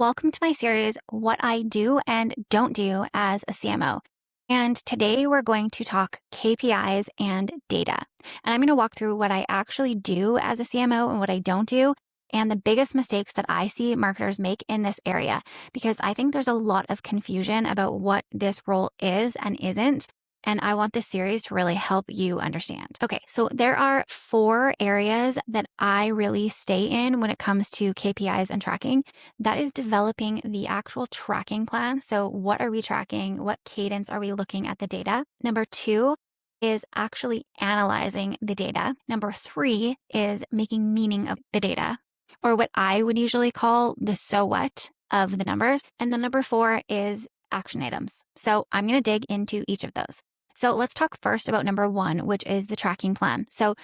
Welcome to my series, What I Do and Don't Do as a CMO. And today we're going to talk KPIs and data. And I'm going to walk through what I actually do as a CMO and what I don't do, and the biggest mistakes that I see marketers make in this area, because I think there's a lot of confusion about what this role is and isn't. And I want this series to really help you understand. Okay, so there are 4 areas that I really stay in when it comes to KPIs and tracking. That is developing the actual tracking plan. So what are we tracking? What cadence are we looking at the data? Number 2 is actually analyzing the data. Number 3 is making meaning of the data, or what I would usually call the so what of the numbers. And then number 4 is action items. So I'm going to dig into each of those. So let's talk first about number 1, which is the tracking plan. So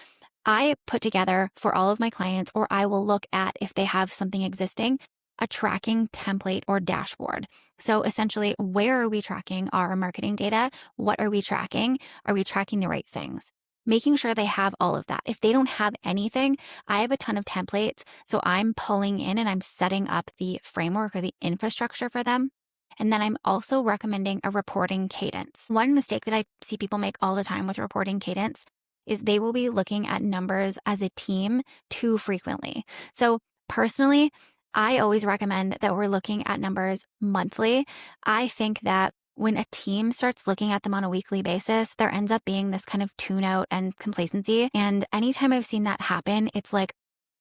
I put together for all of my clients, or I will look at if they have something existing, a tracking template or dashboard. So essentially, where are we tracking our marketing data? What are we tracking? Are we tracking the right things? Making sure they have all of that. If they don't have anything, I have a ton of templates. So I'm pulling in and I'm setting up the framework or the infrastructure for them. And then I'm also recommending a reporting cadence. One mistake that I see people make all the time with reporting cadence is they will be looking at numbers as a team too frequently. So personally, I always recommend that we're looking at numbers monthly. I think that when a team starts looking at them on a weekly basis, there ends up being this kind of tune out and complacency. And anytime I've seen that happen, it's like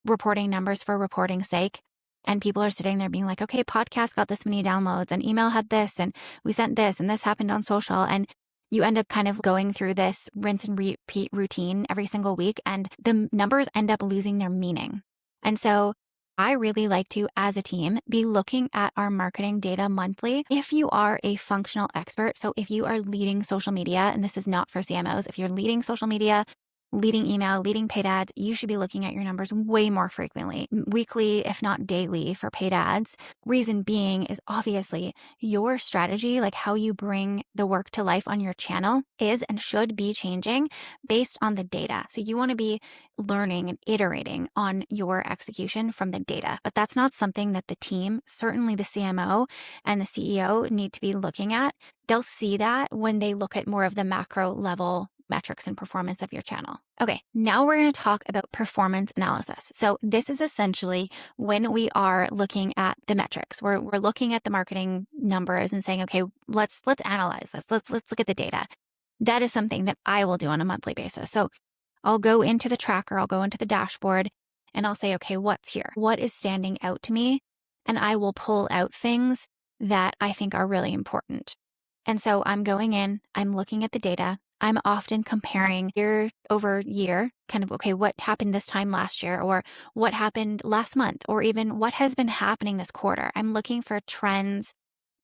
reporting numbers for reporting's sake. And people are sitting there being like, okay, podcast got this many downloads and email had this and we sent this and this happened on social. And you end up kind of going through this rinse and repeat routine every single week, and the numbers end up losing their meaning. And so I really like to, as a team, be looking at our marketing data monthly. If you are a functional expert, so if you are leading social media, and this is not for CMOs, if you're leading social media, leading email, leading paid ads, you should be looking at your numbers way more frequently, weekly, if not daily, for paid ads. Reason being is obviously your strategy, like how you bring the work to life on your channel, is and should be changing based on the data. So you want to be learning and iterating on your execution from the data. But that's not something that the team, certainly the CMO and the CEO, need to be looking at. They'll see that when they look at more of the macro level metrics and performance of your channel. Okay, now we're going to talk about performance analysis. So this is essentially when we are looking at the metrics. We're looking at the marketing numbers and saying, okay, let's analyze this. Let's look at the data. That is something that I will do on a monthly basis. So I'll go into the tracker, I'll go into the dashboard, and I'll say, okay, what's here? What is standing out to me? And I will pull out things that I think are really important. And so I'm going in, I'm looking at the data. I'm often comparing year over year, kind of, okay, what happened this time last year, or what happened last month, or even what has been happening this quarter. I'm looking for trends,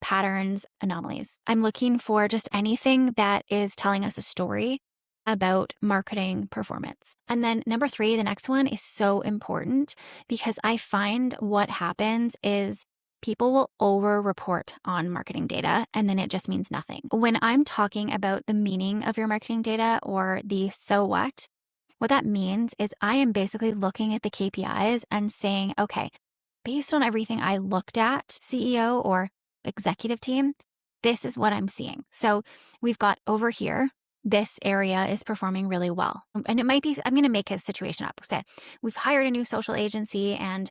patterns, anomalies. I'm looking for just anything that is telling us a story about marketing performance. And then number 3, the next one is so important, because I find what happens is people will over-report on marketing data, and then it just means nothing. When I'm talking about the meaning of your marketing data, or the so what that means is I am basically looking at the KPIs and saying, okay, based on everything I looked at, CEO or executive team, this is what I'm seeing. So we've got over here, this area is performing really well. And it might be, I'm going to make a situation up. Say we've hired a new social agency, and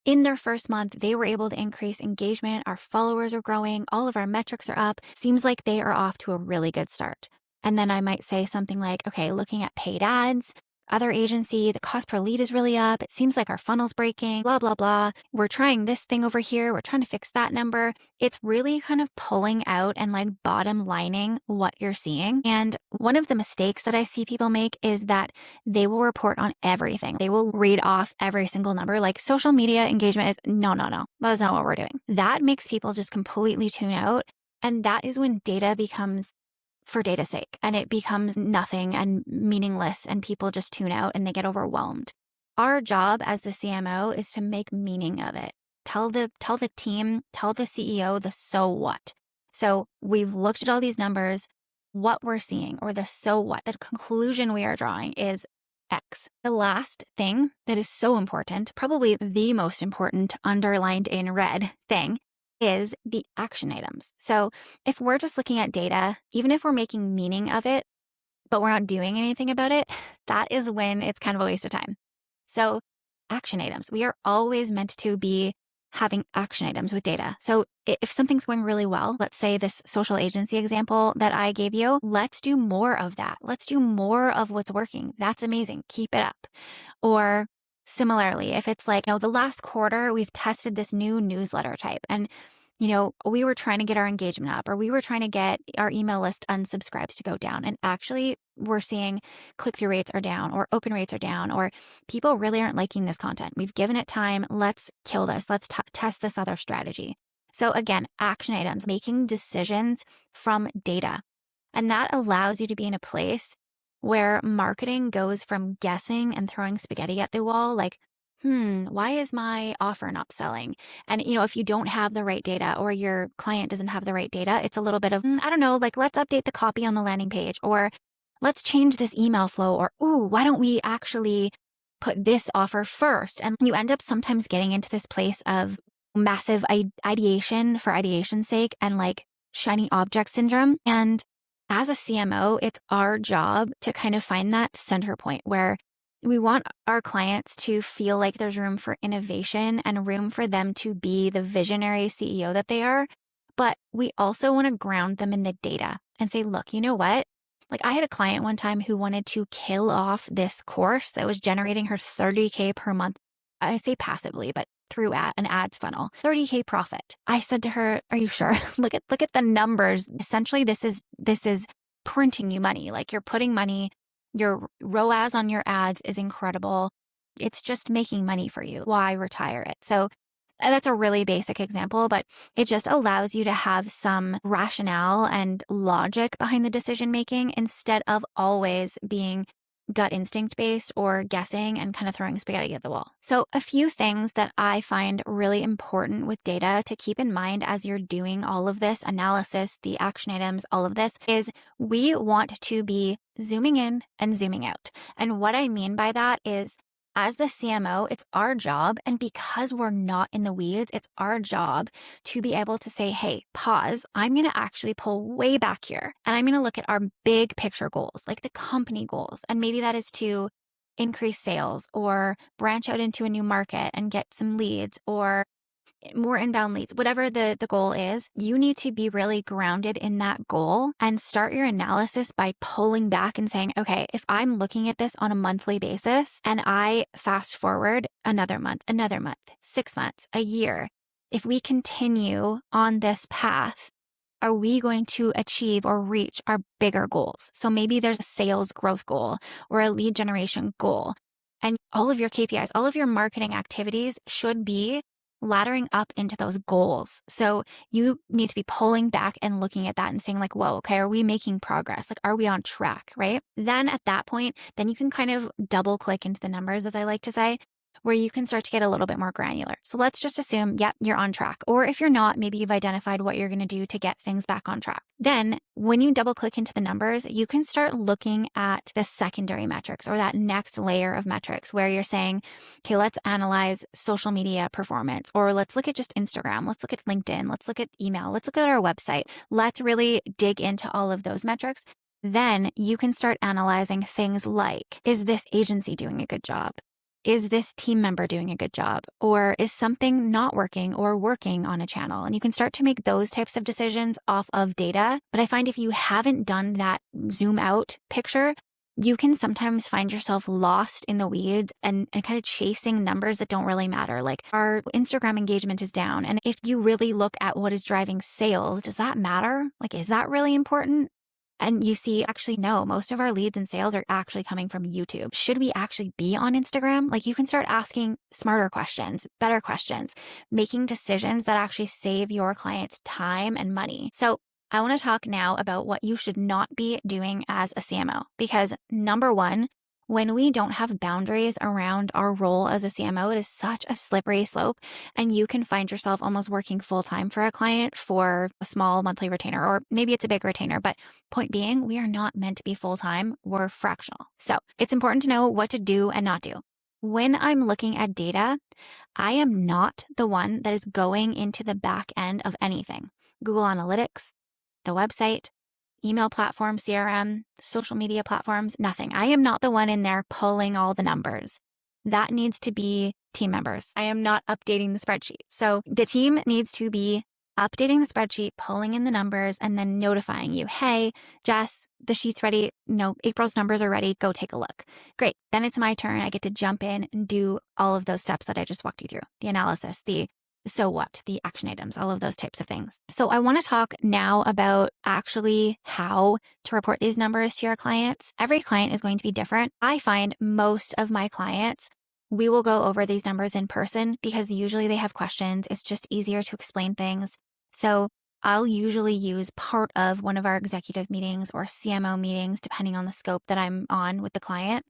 in their first month, they were able to increase engagement. Our followers are growing. All of our metrics are up. Seems like they are off to a really good start. And then I might say something like, okay, looking at paid ads, other agency, the cost per lead is really up. It seems like our funnel's breaking, blah, blah, blah. We're trying this thing over here. We're trying to fix that number. It's really kind of pulling out and like bottom lining what you're seeing. And one of the mistakes that I see people make is that they will report on everything. They will read off every single number. Like social media engagement is no. That is not what we're doing. That makes people just completely tune out. And that is when data becomes for data's sake, and it becomes nothing and meaningless, and people just tune out and they get overwhelmed. Our job as the CMO is to make meaning of it. Tell the team, tell the CEO the so what. So we've looked at all these numbers, what we're seeing, or the so what, the conclusion we are drawing is X. The last thing that is so important, probably the most important underlined in red thing, is the action items. So if we're just looking at data, even if we're making meaning of it, but we're not doing anything about it, that is when it's kind of a waste of time. So action items, we are always meant to be having action items with data. So if something's going really well, let's say this social agency example that I gave you, let's do more of that. Let's do more of what's working. That's amazing. Keep it up. Or similarly, if it's like, the last quarter, we've tested this new newsletter type and we were trying to get our engagement up, or we were trying to get our email list unsubscribes to go down. And actually, we're seeing click-through rates are down, or open rates are down, or people really aren't liking this content. We've given it time. Let's kill this. Let's test this other strategy. So again, action items, making decisions from data. And that allows you to be in a place where marketing goes from guessing and throwing spaghetti at the wall, like, why is my offer not selling? And, if you don't have the right data or your client doesn't have the right data, it's a little bit of, I don't know, like, let's update the copy on the landing page, or let's change this email flow, or, why don't we actually put this offer first? And you end up sometimes getting into this place of massive ideation for ideation's sake and like shiny object syndrome. And as a CMO, it's our job to kind of find that center point where we want our clients to feel like there's room for innovation and room for them to be the visionary CEO that they are. But we also want to ground them in the data and say, look, you know what? Like I had a client one time who wanted to kill off this course that was generating her $30K per month. I say passively, but through an ads funnel, $30K profit. I said to her, are you sure? Look at the numbers. Essentially, this is printing you money. Like you're putting money. Your ROAS on your ads is incredible. It's just making money for you. Why retire it? So that's a really basic example, but it just allows you to have some rationale and logic behind the decision making instead of always being gut instinct based or guessing and kind of throwing spaghetti at the wall. So a few things that I find really important with data to keep in mind as you're doing all of this analysis, the action items, all of this is we want to be zooming in and zooming out. And what I mean by that is as the CMO, it's our job. And because we're not in the weeds, it's our job to be able to say, hey, pause. I'm going to actually pull way back here. And I'm going to look at our big picture goals, like the company goals. And maybe that is to increase sales or branch out into a new market and get some leads or more inbound leads, whatever the goal is, you need to be really grounded in that goal and start your analysis by pulling back and saying, okay, if I'm looking at this on a monthly basis and I fast forward another month, 6 months, a year, if we continue on this path, are we going to achieve or reach our bigger goals? So maybe there's a sales growth goal or a lead generation goal. And all of your KPIs, all of your marketing activities should be laddering up into those goals. So you need to be pulling back and looking at that and saying like, whoa, okay, are we making progress? Like, are we on track, right? Then at that point, then you can kind of double click into the numbers, as I like to say, where you can start to get a little bit more granular. So let's just assume, yep, you're on track. Or if you're not, maybe you've identified what you're going to do to get things back on track. Then when you double click into the numbers, you can start looking at the secondary metrics or that next layer of metrics where you're saying, okay, let's analyze social media performance, or let's look at just Instagram. Let's look at LinkedIn. Let's look at email. Let's look at our website. Let's really dig into all of those metrics. Then you can start analyzing things like, is this agency doing a good job? Is this team member doing a good job? Or is something not working or working on a channel? And you can start to make those types of decisions off of data. But I find if you haven't done that zoom out picture, you can sometimes find yourself lost in the weeds and kind of chasing numbers that don't really matter. Like our Instagram engagement is down. And if you really look at what is driving sales, does that matter? Like, is that really important? And you see, actually, no, most of our leads and sales are actually coming from YouTube. Should we actually be on Instagram? Like you can start asking smarter questions, better questions, making decisions that actually save your clients time and money. So I want to talk now about what you should not be doing as a CMO, because number one, When we don't have boundaries around our role as a CMO, it is such a slippery slope. And you can find yourself almost working full time for a client for a small monthly retainer, or maybe it's a big retainer. But point being, we are not meant to be full time. We're fractional. So it's important to know what to do and not do. When I'm looking at data, I am not the one that is going into the back end of anything. Google Analytics, the website, email platform, CRM, social media platforms, nothing. I am not the one in there pulling all the numbers. That needs to be team members. I am not updating the spreadsheet. So the team needs to be updating the spreadsheet, pulling in the numbers, and then notifying you, hey, Jess, the sheet's ready. April's numbers are ready. Go take a look. Great. Then it's my turn. I get to jump in and do all of those steps that I just walked you through. The analysis, the so what, the action items, all of those types of things. So I want to talk now about actually how to report these numbers to your clients. Every client is going to be different. I find most of my clients, we will go over these numbers in person because usually they have questions. It's just easier to explain things. So I'll usually use part of one of our executive meetings or CMO meetings, depending on the scope that I'm on with the client,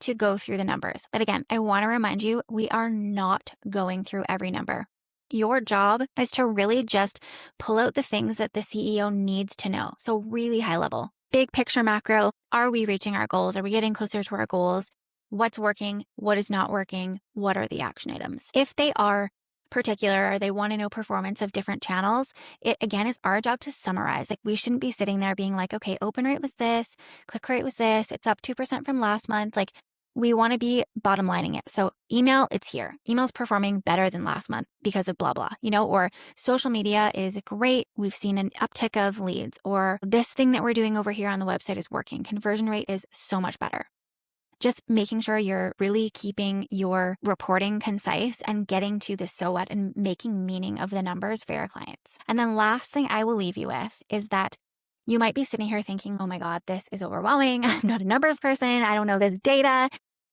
to go through the numbers. But again, I want to remind you, we are not going through every number. Your job is to really just pull out the things that the CEO needs to know. So really high level, big picture macro. Are we reaching our goals? Are we getting closer to our goals? What's working? What is not working? What are the action items? If they are particular or they want to know performance of different channels, it again is our job to summarize. Like we shouldn't be sitting there being like, okay, open rate was this, click rate was this, it's up 2% from last month. Like we want to be bottom lining it. So email, it's here. Email's performing better than last month because of blah, blah, or social media is great. We've seen an uptick of leads, or this thing that we're doing over here on the website is working. Conversion rate is so much better. Just making sure you're really keeping your reporting concise and getting to the so what and making meaning of the numbers for your clients. And then last thing I will leave you with is that you might be sitting here thinking, oh my God, this is overwhelming. I'm not a numbers person. I don't know this data.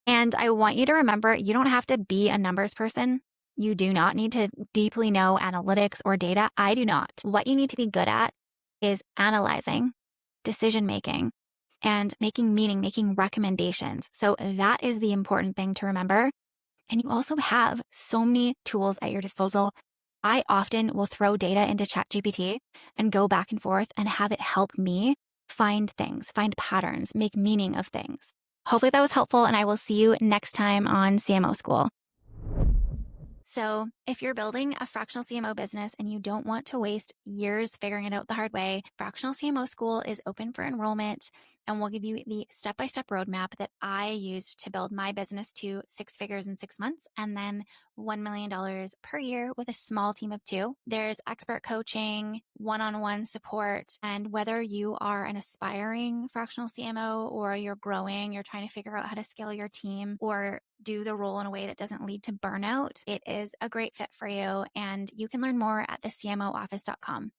And I want you to remember, you don't have to be a numbers person. You do not need to deeply know analytics or data. I do not. What you need to be good at is analyzing, decision-making, and making meaning, making recommendations. So that is the important thing to remember. And you also have so many tools at your disposal. I often will throw data into ChatGPT and go back and forth and have it help me find things, find patterns, make meaning of things. Hopefully that was helpful, and I will see you next time on CMO School. So if you're building a fractional CMO business and you don't want to waste years figuring it out the hard way, Fractional CMO School is open for enrollment, and we'll give you the step-by-step roadmap that I used to build my business to 6 figures in 6 months and then $1 million per year with a small team of 2. There's expert coaching, one-on-one support, and whether you are an aspiring fractional CMO or you're growing, you're trying to figure out how to scale your team or do the role in a way that doesn't lead to burnout, it is a great fit for you. And you can learn more at thecmooffice.com.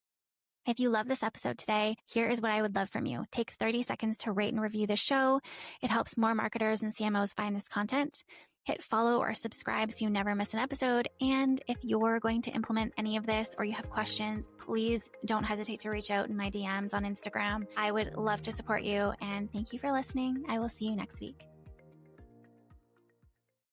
If you love this episode today, here is what I would love from you. Take 30 seconds to rate and review the show. It helps more marketers and CMOs find this content. Hit follow or subscribe so you never miss an episode. And if you're going to implement any of this or you have questions, please don't hesitate to reach out in my DMs on Instagram. I would love to support you. And thank you for listening. I will see you next week.